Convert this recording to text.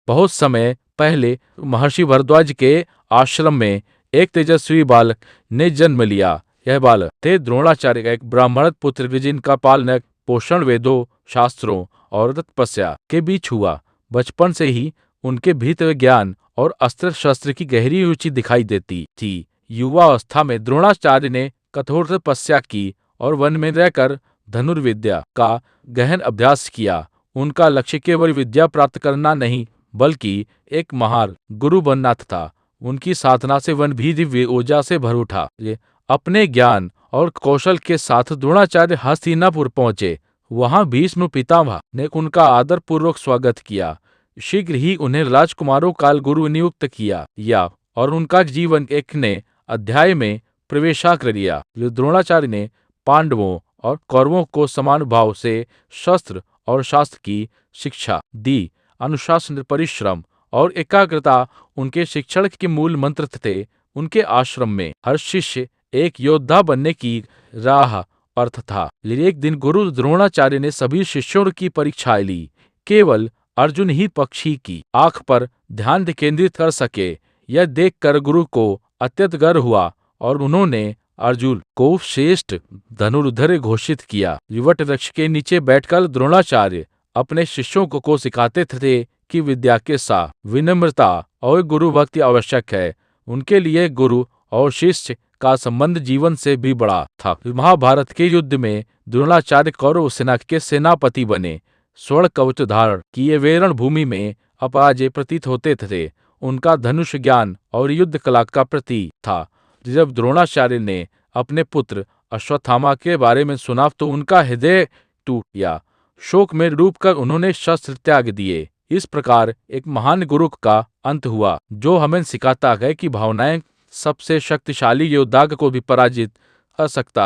बहुत समय पहले महर्षि भरद्वाज के आश्रम में एक तेजस्वी बालक ने जन्म लिया। यह बालक थे द्रोणाचार्य का एक ब्राह्मण पुत्र, जिनका पालन पोषण वेदों, शास्त्रों और तपस्या के बीच हुआ। बचपन से ही उनके भीतर ज्ञान और अस्त्र शस्त्र की गहरी रुचि दिखाई देती थी। युवावस्था में द्रोणाचार्य ने कठोर तपस्या की और वन में रहकर धनुर्विद्या का गहन अभ्यास किया। उनका लक्ष्य केवल विद्या प्राप्त करना नहीं, बल्कि एक महान गुरु बनना था। उनकी साधना से वन भी दिव्य ऊर्जा से भर उठा। अपने ज्ञान और कौशल के साथ द्रोणाचार्य हस्तिनापुर पहुंचे। वहां भीष्म पितामह ने उनका आदर पूर्वक स्वागत किया। शीघ्र ही उन्हें राजकुमारों का गुरु नियुक्त किया और उनका जीवन एक नए अध्याय में प्रवेश कर लिया। द्रोणाचार्य ने पांडवों और कौरवों को समान भाव से शस्त्र और शास्त्र की शिक्षा दी। अनुशासन, परिश्रम और एकाग्रता उनके शिक्षण के मूल मंत्र थे। उनके आश्रम में हर शिष्य एक योद्धा बनने की राह पर था। एक दिन गुरु द्रोणाचार्य ने सभी शिष्यों की परीक्षा ली। केवल अर्जुन ही पक्षी की आंख पर ध्यान केंद्रित कर सके। यह देखकर गुरु को अत्यंत गर्व हुआ और उन्होंने अर्जुन को श्रेष्ठ धनुर्धर घोषित किया। वट वृक्ष के नीचे बैठकर द्रोणाचार्य अपने शिष्यों को सिखाते थे कि विद्या के साथ विनम्रता और गुरु भक्ति आवश्यक है। उनके लिए गुरु और शिष्य का संबंध जीवन से भी बड़ा था। महाभारत के युद्ध में द्रोणाचार्य कौरव सेना के सेनापति बने। स्वर्ण कवच धारण किए वे रणभूमि में अपराजय प्रतीत होते थे। उनका धनुष ज्ञान और युद्ध कला का प्रतीक था। जब द्रोणाचार्य ने अपने पुत्र अश्वत्थामा के बारे में सुना तो उनका हृदय टूट गया। शोक में डूबकर उन्होंने शस्त्र त्याग दिए। इस प्रकार एक महान गुरु का अंत हुआ, जो हमें सिखाता है कि भावनाएं सबसे शक्तिशाली योद्धा को भी पराजित कर सकता है।